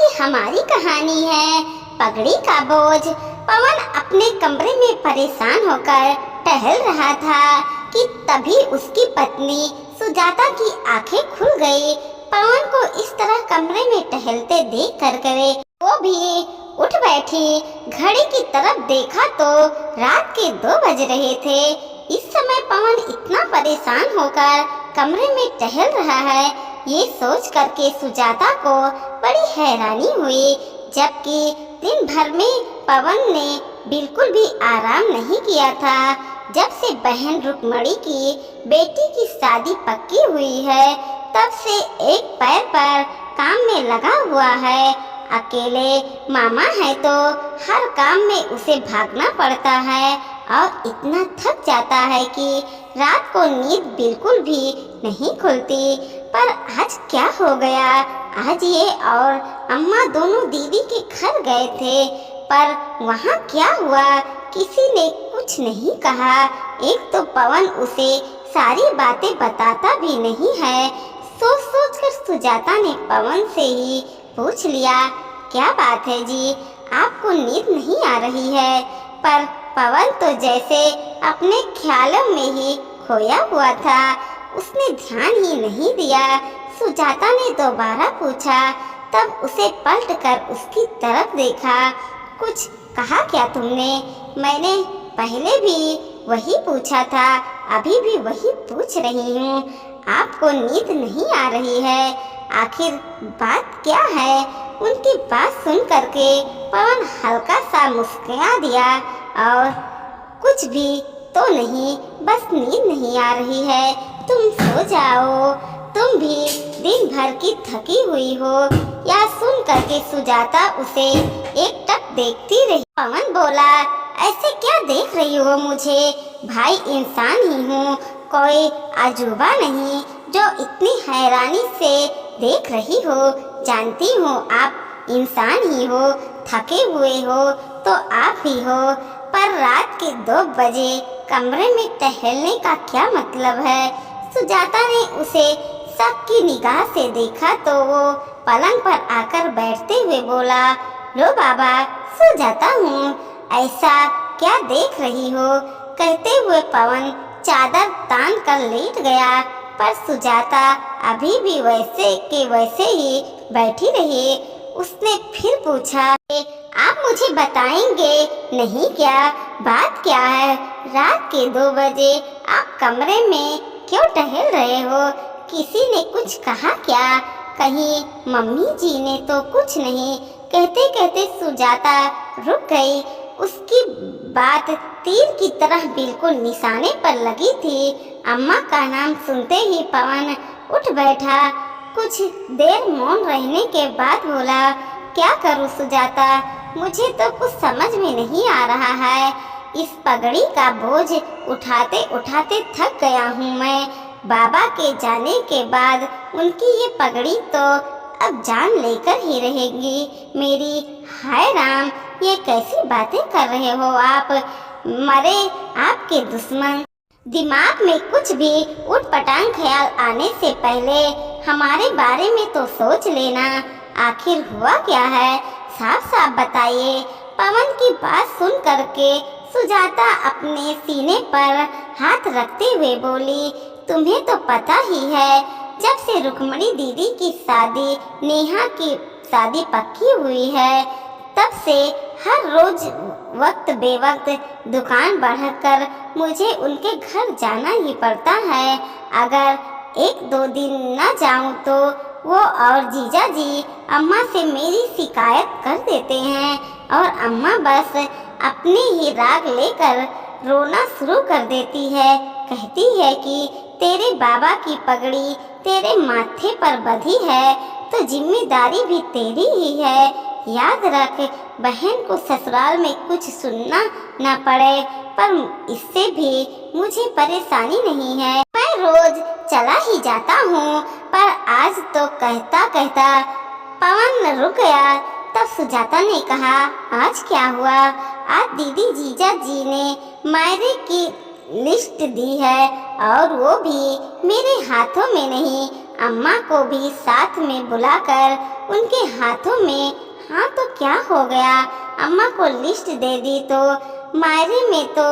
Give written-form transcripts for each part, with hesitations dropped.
ये हमारी कहानी है पगड़ी का बोझ। पवन अपने कमरे में परेशान होकर टहल रहा था कि तभी उसकी पत्नी सुजाता की आंखें खुल गई। पवन को इस तरह कमरे में टहलते देख कर वो भी उठ बैठी। घड़ी की तरफ देखा तो रात के 2 बज रहे थे। इस समय पवन इतना परेशान होकर कमरे में टहल रहा है, ये सोच करके सुजाता को बड़ी हैरानी हुई। जबकि दिन भर में पवन ने बिल्कुल भी आराम नहीं किया था। जब से बहन रुक्मणी की बेटी की शादी पक्की हुई है, तब से एक पैर पर काम में लगा हुआ है। अकेले मामा है तो हर काम में उसे भागना पड़ता है और इतना थक जाता है कि रात को नींद बिल्कुल भी नहीं खुलती। पर आज क्या हो गया? आज ये और अम्मा दोनों दीदी के घर गए थे, पर वहाँ क्या हुआ किसी ने कुछ नहीं कहा। एक तो पवन उसे सारी बातें बताता भी नहीं है। सोच सोच कर सुजाता ने पवन से ही पूछ लिया, क्या बात है जी, आपको नींद नहीं आ रही है? पर पवन तो जैसे अपने ख्यालों में ही खोया हुआ था, उसने ध्यान ही नहीं दिया। सुजाता ने दोबारा पूछा, तब उसे पलटकर उसकी तरफ देखा। कुछ कहा क्या तुमने? मैंने पहले भी वही पूछा था, अभी भी वही पूछ रही हूँ। आपको नींद नहीं आ रही है, आखिर बात क्या है? उनकी बात सुन करके पवन हल्का सा मुस्कुरा दिया और कुछ भी तो नहीं, बस नींद नहीं आ रही है, तुम सो जाओ। तुम भी दिन भर की थकी हुई हो। या सुन करके सुजाता उसे एक टक देखती रही। पवन बोला, ऐसे क्या देख रही हो मुझे? भाई इंसान ही हूँ, कोई अजूबा नहीं जो इतनी हैरानी से देख रही हो। जानती हूँ आप इंसान ही हो, थके हुए हो तो आप ही हो, पर रात के 2 बजे कमरे में टहलने का क्या मतलब है? सुजाता ने उसे शक की निगाह से देखा तो वो पलंग पर आकर बैठते हुए बोला, लो बाबा, सो जाता हूँ, ऐसा क्या देख रही हो? कहते हुए पवन चादर तान कर लेट गया, पर सुजाता अभी भी वैसे के वैसे ही बैठी रही। उसने फिर पूछा, आप मुझे बताएंगे नहीं क्या? बात क्या है? रात के 2 बजे आप कमरे में क्यों टहल रहे हो? किसी ने कुछ कहा क्या? कहीं मम्मी जी ने तो कुछ नहीं? कहते कहते सुजाता रुक गई। उसकी बात तीर की तरह बिल्कुल निशाने पर लगी थी। अम्मा का नाम सुनते ही पवन उठ बैठा। कुछ देर मौन रहने के बाद बोला, क्या करूं सुजाता, मुझे तो कुछ समझ में नहीं आ रहा है। इस पगड़ी का बोझ उठाते उठाते थक गया हूँ मैं। बाबा के जाने के बाद उनकी ये पगड़ी तो अब जान लेकर ही रहेगी मेरी। हाय राम, ये कैसी बातें कर रहे हो आप? मरे आपके दुश्मन। दिमाग में कुछ भी उटपटांग ख्याल आने से पहले हमारे बारे में तो सोच लेना। आखिर हुआ क्या है, साफ साफ बताइए। पवन की बात सुन करके सुजाता अपने सीने पर हाथ रखते हुए बोली, तुम्हें तो पता ही है, जब से रुक्मणी दीदी की शादी, नेहा की शादी पक्की हुई है, तब से हर रोज वक्त बेवक्त दुकान बढ़ाकर मुझे उनके घर जाना ही पड़ता है। अगर 1-2 दिन न जाऊं तो वो और जीजा जी अम्मा से मेरी शिकायत कर देते हैं और अम्मा बस अपनी ही राग लेकर रोना शुरू कर देती है। कहती है कि तेरे बाबा की पगड़ी तेरे माथे पर बंधी है तो जिम्मेदारी भी तेरी ही है। याद रख, बहन को ससुराल में कुछ सुनना न पड़े, पर इससे भी मुझे परेशानी नहीं है। मैं रोज चला ही जाता हूँ, पर आज तो कहता कहता पवन रुक गया। तब सुजाता ने कहा, आज क्या हुआ? आज दीदी जीजा जी ने मायरे की लिस्ट दी है और वो भी मेरे हाथों में नहीं, अम्मा को भी साथ में बुलाकर उनके हाथों में हाँ तो क्या हो गया, अम्मा को लिस्ट दे दी तो मायरे में तो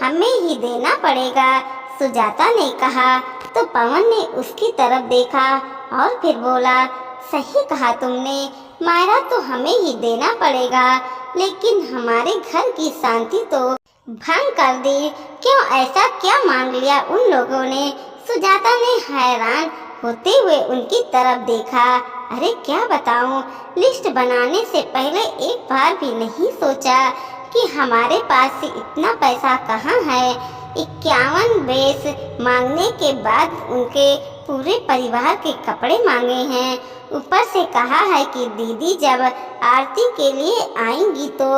हमें ही देना पड़ेगा, सुजाता ने कहा। तो पवन ने उसकी तरफ देखा और फिर बोला, सही कहा तुमने, मायरा तो हमें ही देना पड़ेगा, लेकिन हमारे घर की शांति तो भंग कर दी। क्यों, ऐसा क्या मांग लिया उन लोगों ने? सुजाता ने हैरान होते हुए उनकी तरफ देखा। अरे क्या बताऊं, लिस्ट बनाने से पहले एक बार भी नहीं सोचा कि हमारे पास से इतना पैसा कहाँ है। 51 बेस मांगने के बाद उनके पूरे परिवार के कपड़े मांगे हैं। ऊपर से कहा है कि दीदी जब आरती के लिए आएंगी तो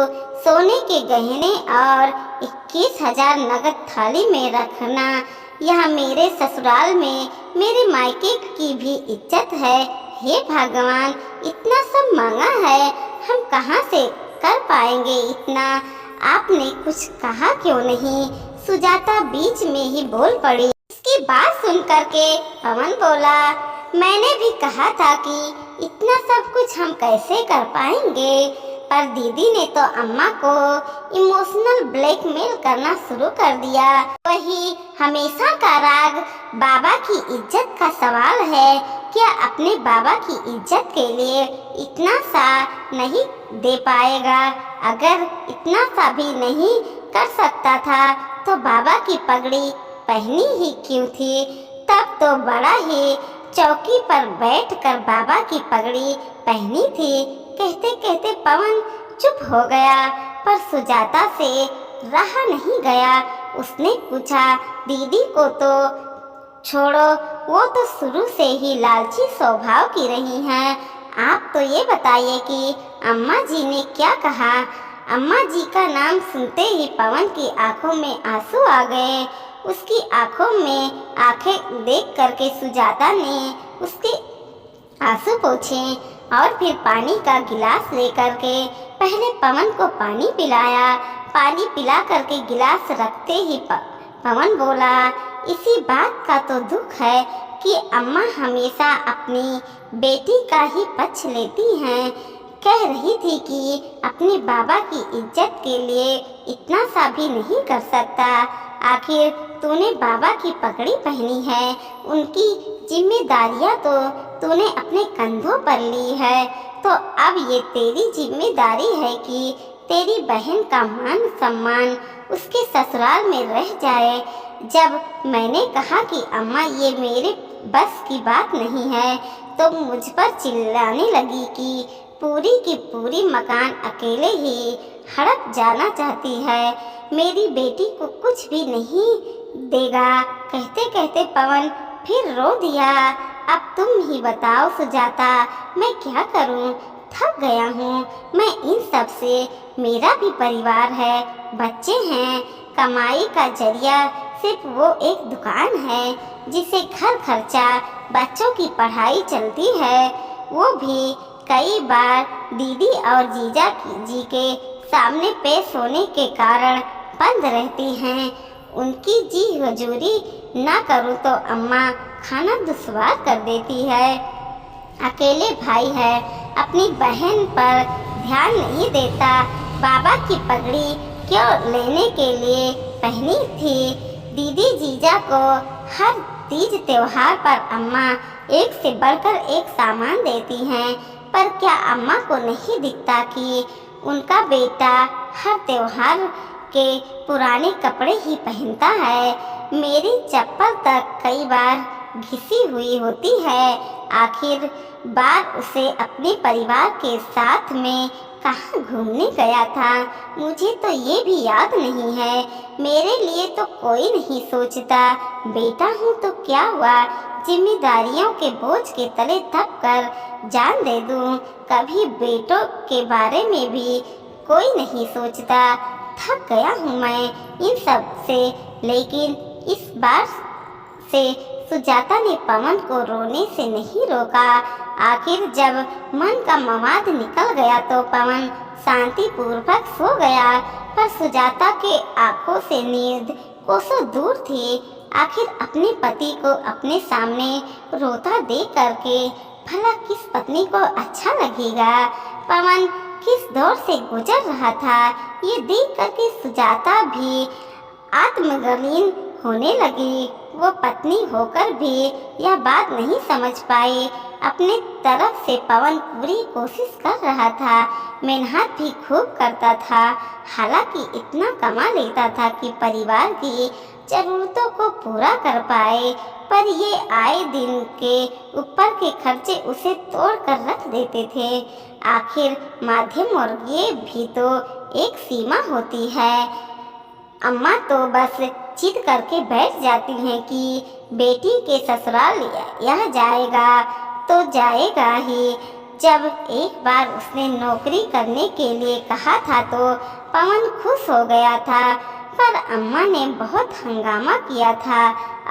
सोने के गहने और 21,000 नगद थाली में रखना। यह मेरे ससुराल में मेरे मायके की भी इज्जत है। हे भगवान, इतना सब मांगा है, हम कहाँ से कर पाएंगे इतना? आपने कुछ कहा क्यों नहीं? सुजाता बीच में ही बोल पड़ी। इसकी बात सुनकर के पवन बोला, मैंने भी कहा था कि इतना सब कुछ हम कैसे कर पाएंगे, पर दीदी ने तो अम्मा को इमोशनल ब्लैकमेल करना शुरू कर दिया। वही हमेशा का राग, बाबा की इज्जत का सवाल है। क्या अपने बाबा की इज्जत के लिए इतना सा नहीं दे पाएगा? अगर इतना सा भी नहीं कर सकता था तो बाबा की पगड़ी पहनी ही क्यों थी? तब तो बड़ा ही चौकी पर बैठकर बाबा की पगड़ी पहनी थी। कहते कहते पवन चुप हो गया, पर सुजाता से रहा नहीं गया। उसने पूछा, दीदी को तो छोड़ो, वो तो शुरू से ही लालची स्वभाव की रही हैं। आप तो ये बताइए कि अम्मा जी ने क्या कहा? अम्मा जी का नाम सुनते ही पवन की आंखों में आंसू आ गए। उसकी आंखों में आंखें देख करके सुजाता ने उसके आंसू पोंछे और फिर पानी का गिलास लेकर के पहले पवन को पानी पिलाया। पानी पिला करके गिलास रखते ही पवन बोला, इसी बात का तो दुख है कि अम्मा हमेशा अपनी बेटी का ही पक्ष लेती हैं। कह रही थी कि अपने बाबा की इज्जत के लिए इतना सा भी नहीं कर सकता। आखिर तूने बाबा की पगड़ी पहनी है, उनकी जिम्मेदारियां तो तूने अपने कंधों पर ली है, तो अब ये तेरी जिम्मेदारी है कि तेरी बहन का मान सम्मान उसके ससुराल में रह जाए। जब मैंने कहा कि अम्मा ये मेरे बस की बात नहीं है, तो मुझ पर चिल्लाने लगी कि पूरी की पूरी मकान अकेले ही हड़प जाना चाहती है, मेरी बेटी को कुछ भी नहीं देगा। कहते कहते पवन फिर रो दिया। अब तुम ही बताओ सुजाता, मैं क्या करूं? थक गया हूं मैं इन सब से। मेरा भी परिवार है, बच्चे हैं, कमाई का जरिया सिर्फ वो एक दुकान है जिसे घर खर्चा, बच्चों की पढ़ाई चलती है, वो भी कई बार दीदी और जीजा जी के सामने पेश होने के कारण बंद रहती हैं। उनकी जी हजूरी ना करूं तो अम्मा खाना दुश्वार कर देती है। अकेले भाई है, अपनी बहन पर ध्यान नहीं देता। बाबा की पगड़ी क्यों लेने के लिए पहनी थी? दीदी जीजा को हर तीज त्योहार पर अम्मा एक से बढ़कर एक सामान देती हैं, पर क्या अम्मा को नहीं दिखता कि उनका बेटा हर त्योहार के पुराने कपड़े ही पहनता है? मेरी चप्पल तक कई बार घिसी हुई होती है। आखिर बार उसे अपने परिवार के साथ में कहाँ घूमने गया था, मुझे तो ये भी याद नहीं है। मेरे लिए तो कोई नहीं सोचता। बेटा हूँ तो क्या हुआ, जिम्मेदारियों के बोझ के तले दब कर जान दे दूँ। कभी बेटों के बारे में भी कोई नहीं सोचता। थक गया हूँ मैं इन सब से। लेकिन इस बार से सुजाता ने पवन को रोने से नहीं रोका। आखिर जब मन का मवाद निकल गया तो पवन शांतिपूर्वक सो गया, पर सुजाता के आंखों से नींद कोसों दूर थी। आखिर अपने पति को अपने सामने रोता देख करके भला किस पत्नी को अच्छा लगेगा। पवन किस दौर से गुजर रहा था ये देख करके सुजाता भी आत्मग्लीन होने लगी। वो पत्नी होकर भी यह बात नहीं समझ पाई। अपने तरफ से पवन पूरी कोशिश कर रहा था, मेहनत भी खूब करता था, हालांकि इतना कमा लेता था कि परिवार की जरूरतों को पूरा कर पाए, पर ये आए दिन के ऊपर के खर्चे उसे तोड़ कर रख देते थे। आखिर मध्यम वर्गीय भी तो एक सीमा होती है। अम्मा तो बस जिद करके बैठ जाती हैं कि बेटी के ससुराल यह जाएगा तो जाएगा ही। जब एक बार उसने नौकरी करने के लिए कहा था तो पवन खुश हो गया था, पर अम्मा ने बहुत हंगामा किया था।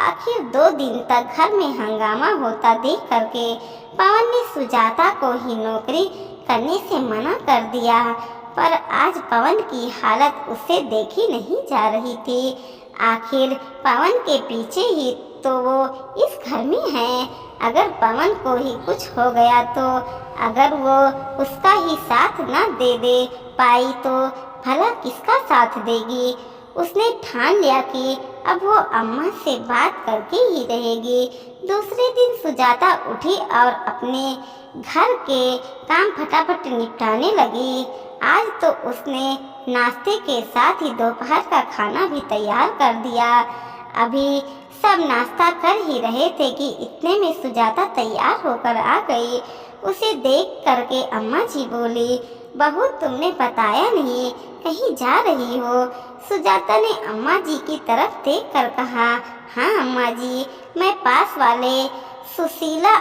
आखिर 2 दिन तक घर में हंगामा होता देख करके पवन ने सुजाता को ही नौकरी करने से मना कर दिया। पर आज पवन की हालत उससे देखी नहीं जा रही थी। आखिर पवन के पीछे ही तो वो इस घर में है। अगर पवन को ही कुछ हो गया तो अगर वो उसका ही साथ न दे पाई तो भला किसका साथ देगी। उसने ठान लिया कि अब वो अम्मा से बात करके ही रहेगी। दूसरे दिन सुजाता उठी और अपने घर के काम फटाफट निपटाने लगी। आज तो उसने नाश्ते के साथ ही दोपहर का खाना भी तैयार कर दिया। अभी सब नाश्ता कर ही रहे थे कि इतने में सुजाता तैयार होकर आ गई। उसे देख करके अम्मा जी बोली, बहू तुमने बताया नहीं, कहीं जा रही हो? सुजाता ने अम्मा जी की तरफ देख कर कहा, हाँ अम्मा जी, मैं पास वाले सुशीला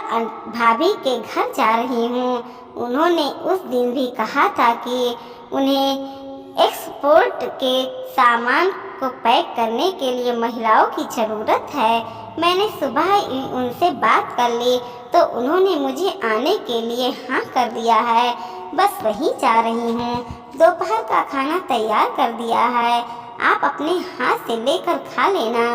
भाभी के घर जा रही हूँ। उन्होंने उस दिन भी कहा था कि उन्हें एक्सपोर्ट के सामान को पैक करने के लिए महिलाओं की ज़रूरत है। मैंने सुबह ही उनसे बात कर ली तो उन्होंने मुझे आने के लिए हाँ कर दिया है। बस वहीं जा रही हूँ। दोपहर का खाना तैयार कर दिया है, आप अपने हाथ से लेकर खा लेना।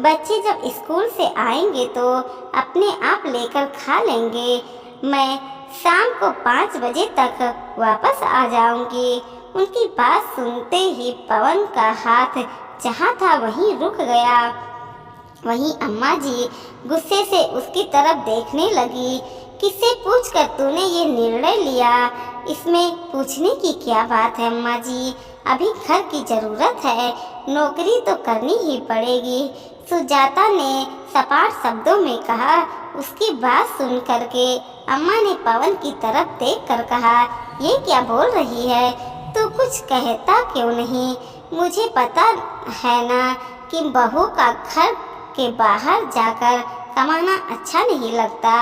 बच्चे जब स्कूल से आएंगे तो अपने आप लेकर खा लेंगे। मैं शाम को 5 बजे तक वापस आ जाऊंगी। उनकी बात सुनते ही पवन का हाथ जहाँ था वहीं रुक गया। वहीं अम्मा जी गुस्से से उसकी तरफ देखने लगी। किससे पूछकर तूने ये निर्णय लिया? इसमें पूछने की क्या बात है अम्मा जी, अभी घर की ज़रूरत है, नौकरी तो करनी ही पड़ेगी। सुजाता ने सपाट शब्दों में कहा। उसकी बात सुन करके अम्मा ने पवन की तरफ देख कर कहा, ये क्या बोल रही है? तू कुछ कहता क्यों नहीं? मुझे पता है ना कि बहू का घर के बाहर जाकर कमाना अच्छा नहीं लगता,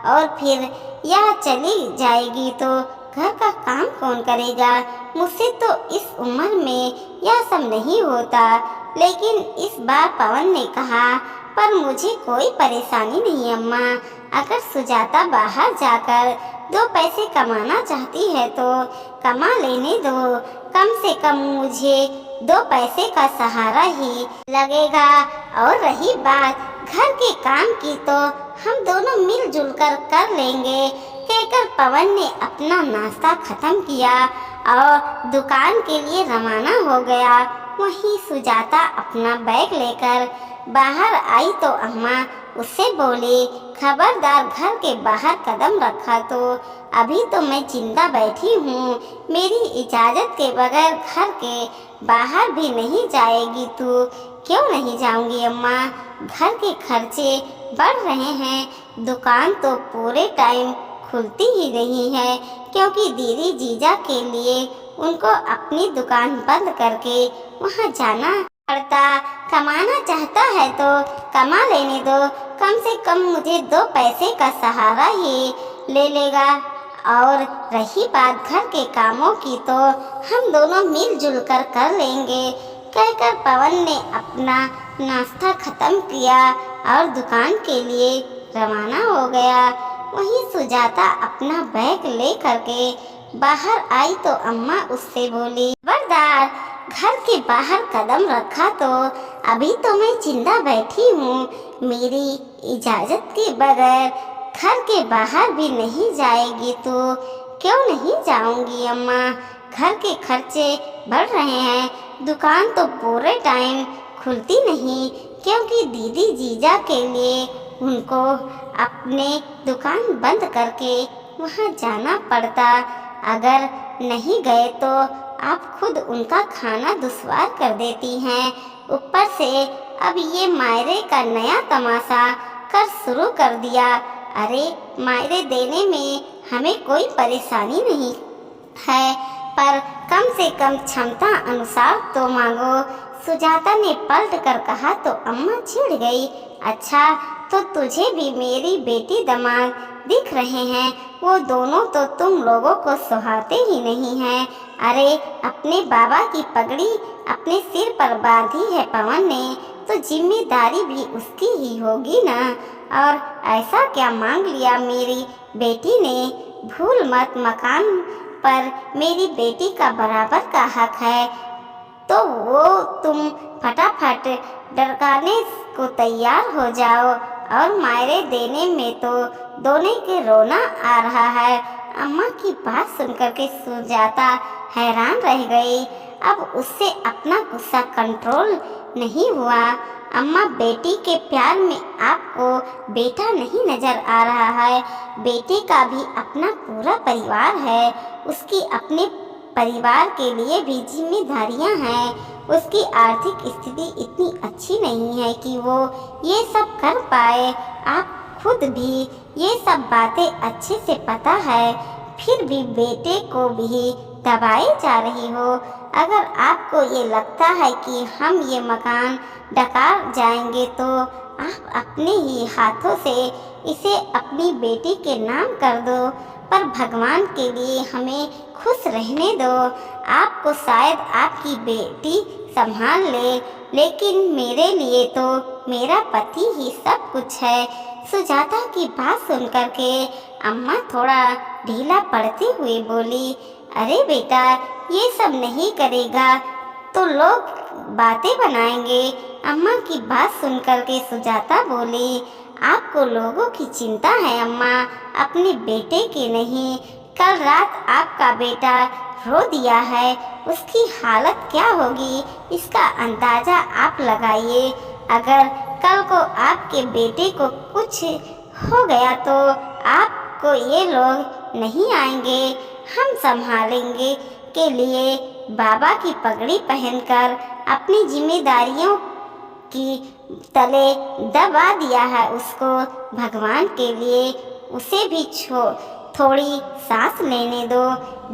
और फिर यह चली जाएगी तो घर का काम कौन करेगा? मुझसे तो इस उम्र में यह सब नहीं होता। लेकिन इस बार पवन ने कहा, पर मुझे कोई परेशानी नहीं अम्मा। अगर सुजाता बाहर जाकर 2 पैसे कमाना चाहती है तो कमा लेने दो, कम से कम मुझे 2 पैसे का सहारा ही लगेगा। और रही बात घर के काम की तो हम दोनों मिलजुल कर लेंगे। कहकर पवन ने अपना नाश्ता खत्म किया और दुकान के लिए रवाना हो गया। वहीं सुजाता अपना बैग लेकर बाहर आई तो अम्मा उससे बोली, खबरदार घर के बाहर कदम रखा तो अभी तो मैं जिंदा बैठी हूँ। मेरी इजाज़त के बगैर घर के बाहर भी नहीं जाएगी तू। क्यों नहीं जाऊँगी अम्मा, घर के खर्चे बढ़ रहे हैं, दुकान तो पूरे टाइम खुलती ही नहीं है, क्योंकि दीदी जीजा के लिए उनको अपनी दुकान बंद करके वहाँ जाना पड़ता। कमाना चाहता है तो कमा लेने दो, कम से कम मुझे 2 पैसे का सहारा ही ले लेगा। और रही बात घर के कामों की तो हम दोनों मिलजुल कर लेंगे। कहकर पवन ने अपना नाश्ता खत्म किया और दुकान के लिए रवाना हो गया। वहीं सुजाता अपना बैग ले करके बाहर आई तो अम्मा उससे बोली, खबरदार घर के बाहर कदम रखा तो अभी तो मैं जिंदा बैठी हूँ। मेरी इजाज़त के बगैर घर के बाहर भी नहीं जाएगी तो क्यों नहीं जाऊँगी अम्मा। घर के खर्चे बढ़ रहे हैं, दुकान तो पूरे टाइम खुलती नहीं क्योंकि दीदी जीजा के लिए उनको अपने दुकान बंद करके वहाँ जाना पड़ता। अगर नहीं गए तो आप खुद उनका खाना दुश्वार कर देती हैं। ऊपर से अब ये मायरे का नया तमाशा कर शुरू कर दिया। अरे मायरे देने में हमें कोई परेशानी नहीं है, पर कम से कम क्षमता अनुसार तो मांगो। सुजाता ने पलट कर कहा तो अम्मा चिढ़ गई। अच्छा तो तुझे भी मेरी बेटी दामाद दिख रहे हैं, वो दोनों तो तुम लोगों को सुहाते ही नहीं हैं। अरे अपने बाबा की पगड़ी अपने सिर पर बांधी है पवन ने, तो जिम्मेदारी भी उसकी ही होगी ना। और ऐसा क्या मांग लिया मेरी बेटी ने। भूल मत, मकान पर मेरी बेटी का बराबर का हक है, तो वो तुम फटाफट डरकाने को तैयार हो जाओ। और मायरे देने में तो दोनों के रोना आ रहा है। अम्मा की बात सुनकर के सुजाता हैरान रह गई। अब उससे अपना गुस्सा कंट्रोल नहीं हुआ। अम्मा, बेटी के प्यार में आपको बेटा नहीं नजर आ रहा है। बेटी का भी अपना पूरा परिवार है, उसकी अपने परिवार के लिए भी जिम्मेदारियां हैं। उसकी आर्थिक स्थिति इतनी अच्छी नहीं है कि वो ये सब कर पाए। आप खुद भी ये सब बातें अच्छे से पता है, फिर भी बेटे को भी दबाए जा रही हो। अगर आपको ये लगता है कि हम ये मकान डका जाएंगे तो आप अपने ही हाथों से इसे अपनी बेटी के नाम कर दो, पर भगवान के लिए हमें खुश रहने दो। आपको शायद आपकी बेटी संभाल ले, लेकिन मेरे लिए तो मेरा पति ही सब कुछ है। सुजाता की बात सुनकर के अम्मा थोड़ा ढीला पड़ते हुए बोली, अरे बेटा, ये सब नहीं करेगा तो लोग बातें बनाएंगे। अम्मा की बात सुनकर के सुजाता बोली, आपको लोगों की चिंता है अम्मा, अपने बेटे की नहीं। कल रात आपका बेटा रो दिया है, उसकी हालत क्या होगी इसका अंदाजा आप लगाइए। अगर कल को आपके बेटे को कुछ हो गया तो आपको ये लोग नहीं आएंगे। हम संभालेंगे के लिए बाबा की पगड़ी पहनकर अपनी जिम्मेदारियों की तले दबा दिया है उसको। भगवान के लिए उसे भी थोड़ी सांस लेने दो।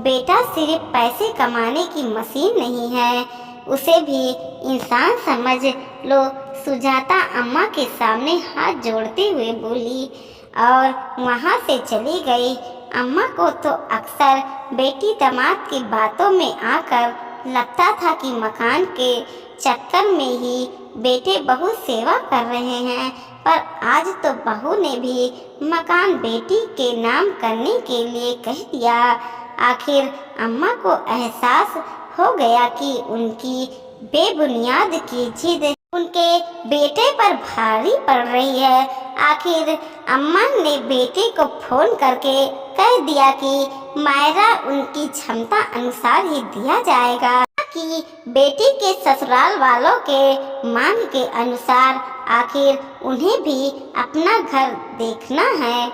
बेटा सिर्फ पैसे कमाने की मशीन नहीं है, उसे भी इंसान समझ लो। सुजाता अम्मा के सामने हाथ जोड़ते हुए बोली और वहाँ से चली गई। अम्मा को तो अक्सर बेटी दामाद की बातों में आकर लगता था कि मकान के चक्कर में ही बेटे बहू सेवा कर रहे हैं, पर आज तो बहू ने भी मकान बेटी के नाम करने के लिए कह दिया। आखिर अम्मा को एहसास हो गया कि उनकी बेबुनियाद की जिद उनके बेटे पर भारी पड़ रही है। आखिर अम्मा ने बेटे को फोन करके कह दिया कि मायरा उनकी क्षमता अनुसार ही दिया जाएगा, कि बेटी के ससुराल वालों के मांग के अनुसार। आखिर उन्हें भी अपना घर देखना है।